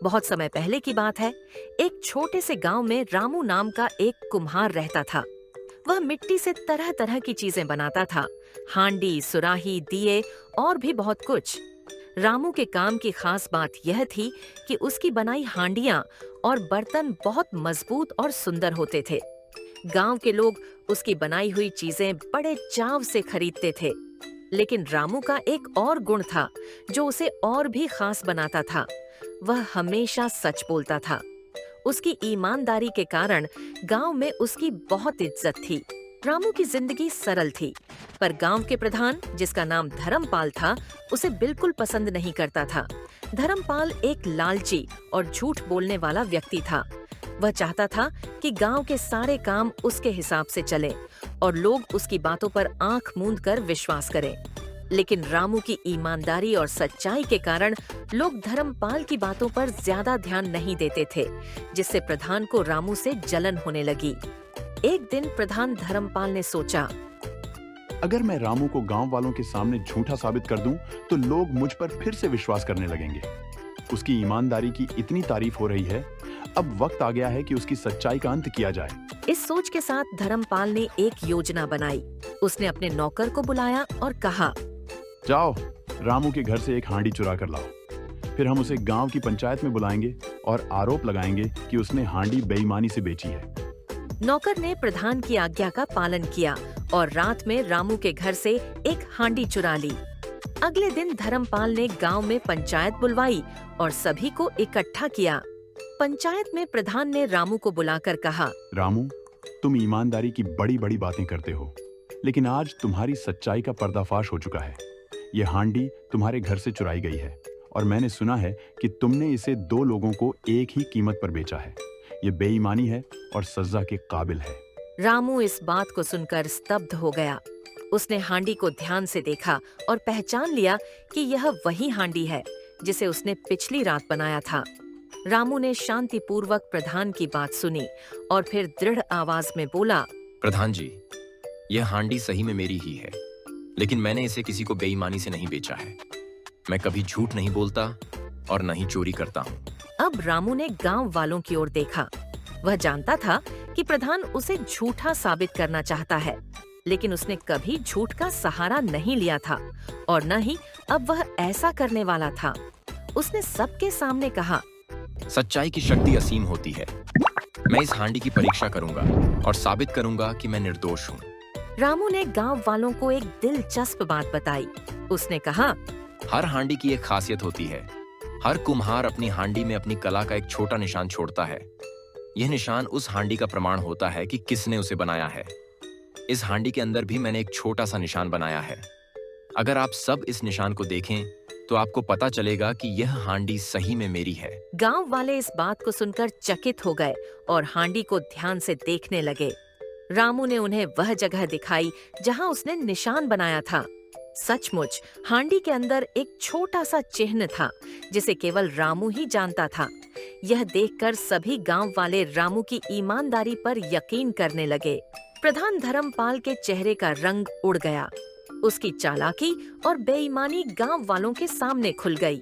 बहुत समय पहले की बात है। एक छोटे से गांव में रामू नाम का एक कुम्हार रहता था। वह मिट्टी से तरह तरह की चीजें बनाता था। हांडी, सुराही, दिए और भी बहुत कुछ। रामू के काम की खास बात यह थी कि उसकी बनाई हांडियां और बर्तन बहुत मजबूत और सुंदर होते थे। गांव के लोग उसकी बनाई हुई चीजें बड़े चाव से खरीदते थे। लेकिन रामू का एक और गुण था जो उसे और भी खास बनाता था। वह हमेशा सच बोलता था। उसकी ईमानदारी के कारण गांव में उसकी बहुत इज्जत थी। रामू की जिंदगी सरल थी, पर गांव के प्रधान, जिसका नाम धर्मपाल था, उसे बिल्कुल पसंद नहीं करता था। धर्मपाल एक लालची और झूठ बोलने वाला व्यक्ति था। वह चाहता था कि गांव के सारे काम उसके हिसाब से चले और लोग उसकी बातों पर आंख मूंद कर विश्वास करें। लेकिन रामू की ईमानदारी और सच्चाई के कारण लोग धर्मपाल की बातों पर ज्यादा ध्यान नहीं देते थे, जिससे प्रधान को रामू से जलन होने लगी। एक दिन प्रधान धर्मपाल ने सोचा, अगर मैं रामू को गांव वालों के सामने झूठा साबित कर दूं, तो लोग मुझ पर फिर से विश्वास करने लगेंगे। उसकी ईमानदारी की इतनी तारीफ हो रही है, अब वक्त आ गया है कि उसकी सच्चाई का अंत किया जाए। इस सोच के साथ धर्मपाल ने एक योजना बनाई। उसने अपने नौकर को बुलाया और कहा, जाओ, रामू के घर से एक हांडी चुरा कर लाओ। फिर हम उसे गांव की पंचायत में बुलाएंगे और आरोप लगाएंगे कि उसने हांडी बेईमानी से बेची है। नौकर ने प्रधान की आज्ञा का पालन किया और रात में रामू के घर से एक हांडी चुरा ली। अगले दिन धर्मपाल ने गांव में पंचायत बुलवाई और सभी को इकट्ठा किया। पंचायत में प्रधान ने रामू को बुलाकर कहा, रामू, तुम ईमानदारी की बड़ी बड़ी बातें करते हो, लेकिन आज तुम्हारी सच्चाई का पर्दाफाश हो चुका है। ये हांडी तुम्हारे घर से चुराई गई है और मैंने सुना है कि तुमने इसे दो लोगों को एक ही कीमत पर बेचा है। ये बेईमानी है और सजा के काबिल है। रामू इस बात को सुनकर स्तब्ध हो गया। उसने हांडी को ध्यान से देखा और पहचान लिया कि यह वही हांडी है जिसे उसने पिछली रात बनाया था। रामू ने शांतिपूर्वक प्रधान की बात सुनी और फिर दृढ़ आवाज में बोला, प्रधान जी, यह हांडी सही में मेरी ही है, लेकिन मैंने इसे किसी को बेईमानी से नहीं बेचा है। मैं कभी झूठ नहीं बोलता और न ही चोरी करता हूँ। अब रामू ने गांव वालों की ओर देखा। वह जानता था कि प्रधान उसे झूठा साबित करना चाहता है, लेकिन उसने कभी झूठ का सहारा नहीं लिया था और न ही अब वह ऐसा करने वाला था। उसने सबके सामने कहा, सच्चाई की शक्ति असीम होती है। मैं इस हांडी की परीक्षा करूंगा और साबित करूंगा कि मैं निर्दोष हूँ। रामू ने गांव वालों को एक दिलचस्प बात बताई। उसने कहा, हर हांडी की एक खासियत होती है। हर कुम्हार अपनी हांडी में अपनी कला का एक छोटा निशान छोड़ता है। यह निशान उस हांडी का प्रमाण होता है कि किसने उसे बनाया है। इस हांडी के अंदर भी मैंने एक छोटा सा निशान बनाया है। अगर आप सब इस निशान को देखें तो आपको पता चलेगा कि यह हांडी सही में मेरी है। गांव वाले इस बात को सुनकर चकित हो गए और हांडी को ध्यान से देखने लगे। रामू ने उन्हें वह जगह दिखाई जहां उसने निशान बनाया था। सचमुच हांडी के अंदर एक छोटा सा चिन्ह था जिसे केवल रामू ही जानता था। यह देखकर सभी गांव वाले रामू की ईमानदारी पर यकीन करने लगे। प्रधान धर्मपाल के चेहरे का रंग उड़ गया। उसकी चालाकी और बेईमानी गांव वालों के सामने खुल गई।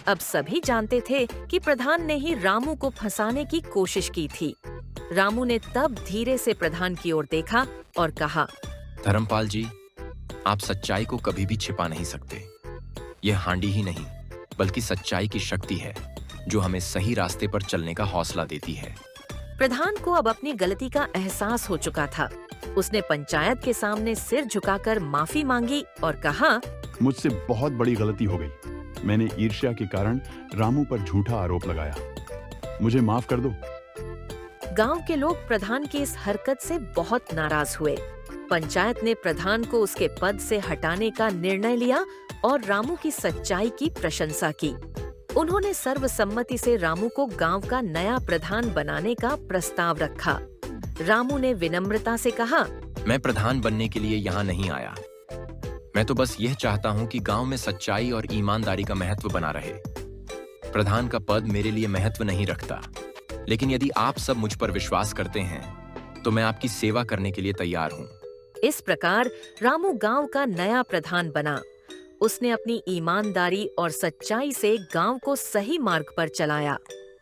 अब सभी जानते थे कि प्रधान ने ही रामू को फंसाने की कोशिश की थी। रामू ने तब धीरे से प्रधान की ओर देखा और कहा, धर्मपाल जी, आप सच्चाई को कभी भी छिपा नहीं सकते। यह हांडी ही नहीं, बल्कि सच्चाई की शक्ति है जो हमें सही रास्ते पर चलने का हौसला देती है। प्रधान को अब अपनी गलती का एहसास हो चुका था। उसने पंचायत के सामने सिर झुकाकर माफी मांगी और कहा, मुझसे बहुत बड़ी गलती हो गई। मैंने ईर्ष्या के कारण रामू पर झूठा आरोप लगाया। मुझे माफ कर दो। गांव के लोग प्रधान की इस हरकत से बहुत नाराज हुए। पंचायत ने प्रधान को उसके पद से हटाने का निर्णय लिया और रामू की सच्चाई की प्रशंसा की। उन्होंने सर्वसम्मति से रामू को गांव का नया प्रधान बनाने का प्रस्ताव रखा। रामू ने विनम्रता से कहा, मैं प्रधान बनने के लिए यहाँ नहीं आया। मैं तो बस यह चाहता हूँ कि गांव में सच्चाई और ईमानदारी का महत्व बना रहे। प्रधान का पद मेरे लिए महत्व नहीं रखता, लेकिन यदि आप सब मुझ पर विश्वास करते हैं तो मैं आपकी सेवा करने के लिए तैयार हूँ। इस प्रकार रामू गांव का नया प्रधान बना। उसने अपनी ईमानदारी और सच्चाई से गांव को सही मार्ग पर चलाया।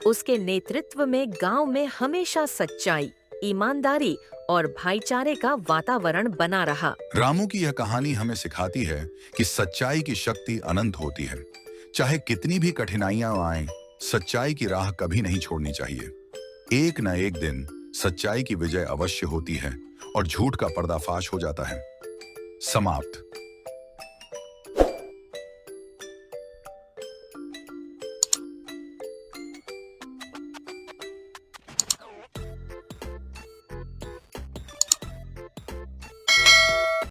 उसके नेतृत्व में गांव में हमेशा सच्चाई, ईमानदारी और भाईचारे का वातावरण बना रहा। रामू की यह कहानी हमें सिखाती है कि सच्चाई की शक्ति अनंत होती है। चाहे कितनी भी कठिनाइयां आएं, सच्चाई की राह कभी नहीं छोड़नी चाहिए। एक न एक दिन सच्चाई की विजय अवश्य होती है और झूठ का पर्दाफाश हो जाता है। समाप्त।